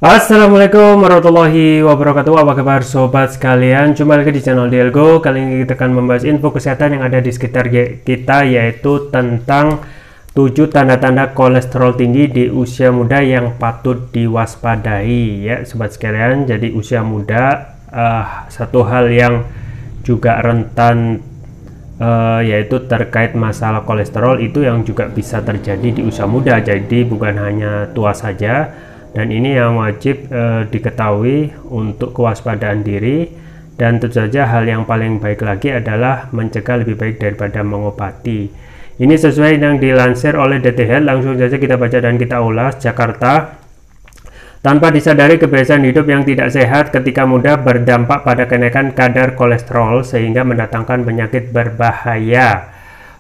Assalamualaikum warahmatullahi wabarakatuh. Apa kabar sobat sekalian? Jumpa lagi di channel Dielgo. Kali ini kita akan membahas info kesehatan yang ada di sekitar kita, yaitu tentang 7 tanda-tanda kolesterol tinggi di usia muda yang patut diwaspadai ya sobat sekalian. Jadi usia muda satu hal yang juga rentan yaitu terkait masalah kolesterol itu yang juga bisa terjadi di usia muda. Jadi bukan hanya tua saja, dan ini yang wajib diketahui untuk kewaspadaan diri. Dan tentu saja hal yang paling baik lagi adalah mencegah lebih baik daripada mengobati. Ini sesuai yang dilansir oleh DT Health. Langsung saja kita baca dan kita ulas. Jakarta, tanpa disadari kebiasaan hidup yang tidak sehat ketika muda berdampak pada kenaikan kadar kolesterol sehingga mendatangkan penyakit berbahaya.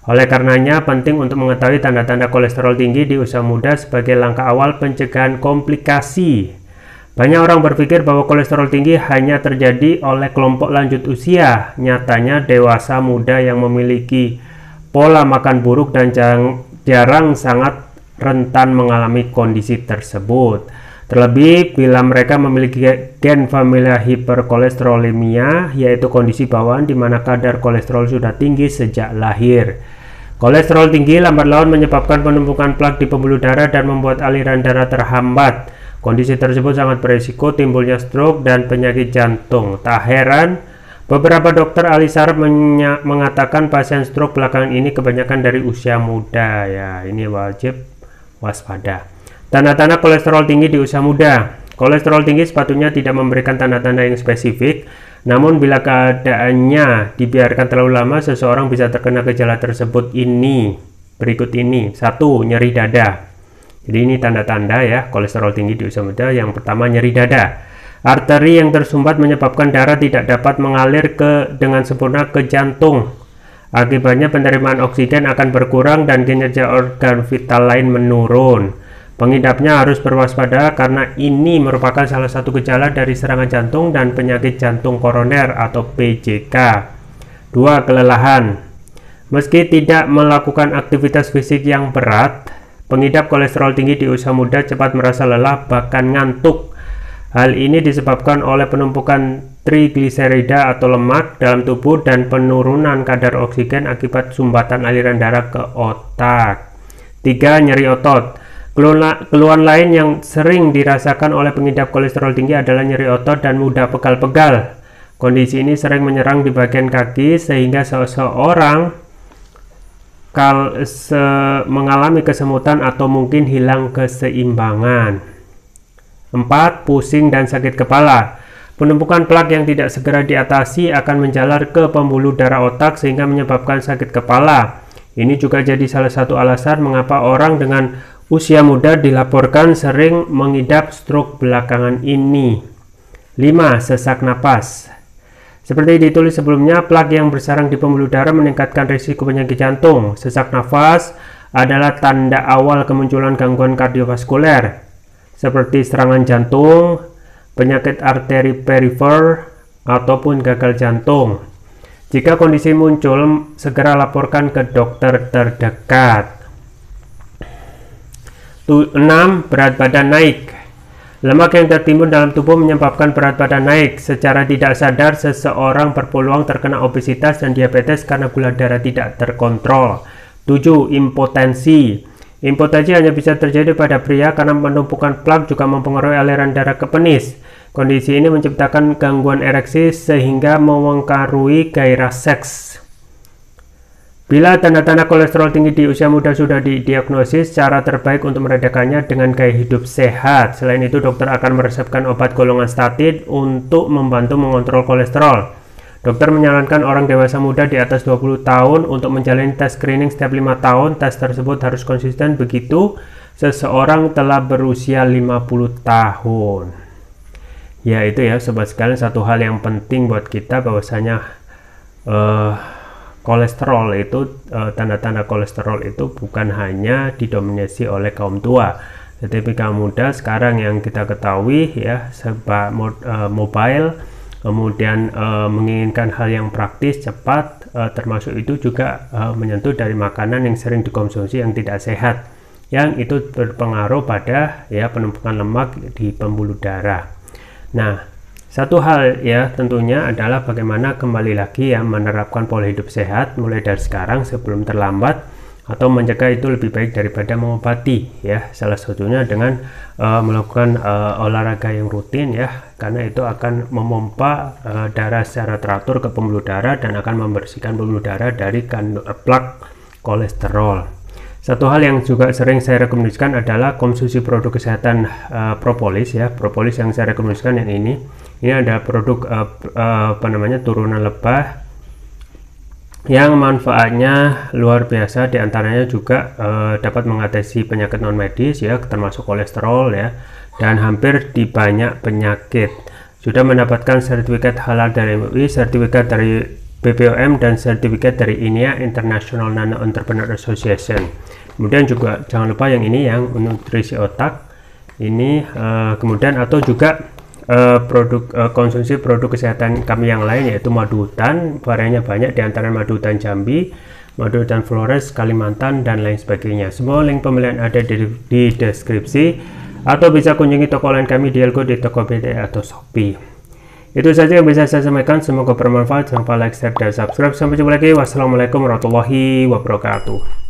Oleh karenanya, penting untuk mengetahui tanda-tanda kolesterol tinggi di usia muda sebagai langkah awal pencegahan komplikasi. Banyak orang berpikir bahwa kolesterol tinggi hanya terjadi oleh kelompok lanjut usia. Nyatanya, dewasa muda yang memiliki pola makan buruk dan jarang sangat rentan mengalami kondisi tersebut. Terlebih bila mereka memiliki gen familial hiperkolesterolemia, yaitu kondisi bawaan di mana kadar kolesterol sudah tinggi sejak lahir. Kolesterol tinggi lambat laun menyebabkan penumpukan plak di pembuluh darah dan membuat aliran darah terhambat. Kondisi tersebut sangat berisiko timbulnya stroke dan penyakit jantung. Tak heran, beberapa dokter ahli saraf mengatakan pasien stroke belakangan ini kebanyakan dari usia muda. Ya, ini wajib waspada. Tanda-tanda kolesterol tinggi di usia muda. Kolesterol tinggi sepatutnya tidak memberikan tanda-tanda yang spesifik, namun bila keadaannya dibiarkan terlalu lama, seseorang bisa terkena gejala tersebut berikut ini. 1. Nyeri dada. Jadi ini tanda-tanda ya kolesterol tinggi di usia muda. Yang pertama, nyeri dada. Arteri yang tersumbat menyebabkan darah tidak dapat mengalir dengan sempurna ke jantung. Akibatnya penerimaan oksigen akan berkurang dan kinerja organ vital lain menurun. Pengidapnya harus berwaspada karena ini merupakan salah satu gejala dari serangan jantung dan penyakit jantung koroner atau PJK. 2. Kelelahan. Meski tidak melakukan aktivitas fisik yang berat, pengidap kolesterol tinggi di usia muda cepat merasa lelah bahkan ngantuk. Hal ini disebabkan oleh penumpukan trigliserida atau lemak dalam tubuh dan penurunan kadar oksigen akibat sumbatan aliran darah ke otak. 3. Nyeri otot. Keluhan lain yang sering dirasakan oleh pengidap kolesterol tinggi adalah nyeri otot dan mudah pegal-pegal. Kondisi ini sering menyerang di bagian kaki sehingga seseorang mengalami kesemutan atau mungkin hilang keseimbangan. 4. Pusing dan sakit kepala. Penumpukan plak yang tidak segera diatasi akan menjalar ke pembuluh darah otak sehingga menyebabkan sakit kepala. Ini juga jadi salah satu alasan mengapa orang dengan usia muda dilaporkan sering mengidap stroke belakangan ini. 5. Sesak napas. Seperti ditulis sebelumnya, plak yang bersarang di pembuluh darah meningkatkan risiko penyakit jantung. Sesak nafas adalah tanda awal kemunculan gangguan kardiovaskuler seperti serangan jantung, penyakit arteri perifer, ataupun gagal jantung. Jika kondisi muncul, segera laporkan ke dokter terdekat. 6. Berat badan naik. Lemak yang tertimbun dalam tubuh menyebabkan berat badan naik. Secara tidak sadar, seseorang berpeluang terkena obesitas dan diabetes karena gula darah tidak terkontrol. 7. Impotensi. Impotensi hanya bisa terjadi pada pria karena penumpukan plak juga mempengaruhi aliran darah ke penis. Kondisi ini menciptakan gangguan ereksi sehingga mempengaruhi gairah seks. Bila tanda-tanda kolesterol tinggi di usia muda sudah didiagnosis, cara terbaik untuk meredakannya dengan gaya hidup sehat. Selain itu, dokter akan meresepkan obat golongan statin untuk membantu mengontrol kolesterol. Dokter menyarankan orang dewasa muda di atas 20 tahun untuk menjalani tes screening setiap 5 tahun. Tes tersebut harus konsisten begitu seseorang telah berusia 50 tahun. Ya, itu ya sobat sekalian, satu hal yang penting buat kita bahwasanya kolesterol itu, tanda-tanda kolesterol itu bukan hanya didominasi oleh kaum tua, tetapi kaum muda sekarang yang kita ketahui ya, serba mobile, kemudian menginginkan hal yang praktis, cepat, termasuk itu juga menyentuh dari makanan yang sering dikonsumsi yang tidak sehat. yang itu berpengaruh pada ya penumpukan lemak di pembuluh darah. Nah, satu hal ya tentunya adalah bagaimana kembali lagi ya menerapkan pola hidup sehat mulai dari sekarang sebelum terlambat, atau mencegah itu lebih baik daripada mengobati ya. Salah satunya dengan melakukan olahraga yang rutin ya, karena itu akan memompa darah secara teratur ke pembuluh darah dan akan membersihkan pembuluh darah dari plak kolesterol. Satu hal yang juga sering saya rekomendasikan adalah konsumsi produk kesehatan propolis ya. Propolis yang saya rekomendasikan yang ini ada produk turunan lebah yang manfaatnya luar biasa. Diantaranya juga dapat mengatasi penyakit non medis ya, termasuk kolesterol ya, dan hampir di banyak penyakit. Sudah mendapatkan sertifikat halal dari MUI, sertifikat dari BPOM, dan sertifikat dari INEA, International Nano Entrepreneur Association. Kemudian juga jangan lupa yang ini, yang nutrisi otak ini, kemudian atau juga produk konsumsi produk kesehatan kami yang lain, yaitu madu hutan. Variannya banyak, diantara madu hutan Jambi, madu hutan Flores Kalimantan, dan lain sebagainya. Semua link pembelian ada di deskripsi, atau bisa kunjungi toko online kami di Elgo, di Tokopedia atau Shopee. Itu saja yang bisa saya sampaikan, semoga bermanfaat. Jangan lupa like, share, dan subscribe. Sampai jumpa lagi. Wassalamualaikum warahmatullahi wabarakatuh.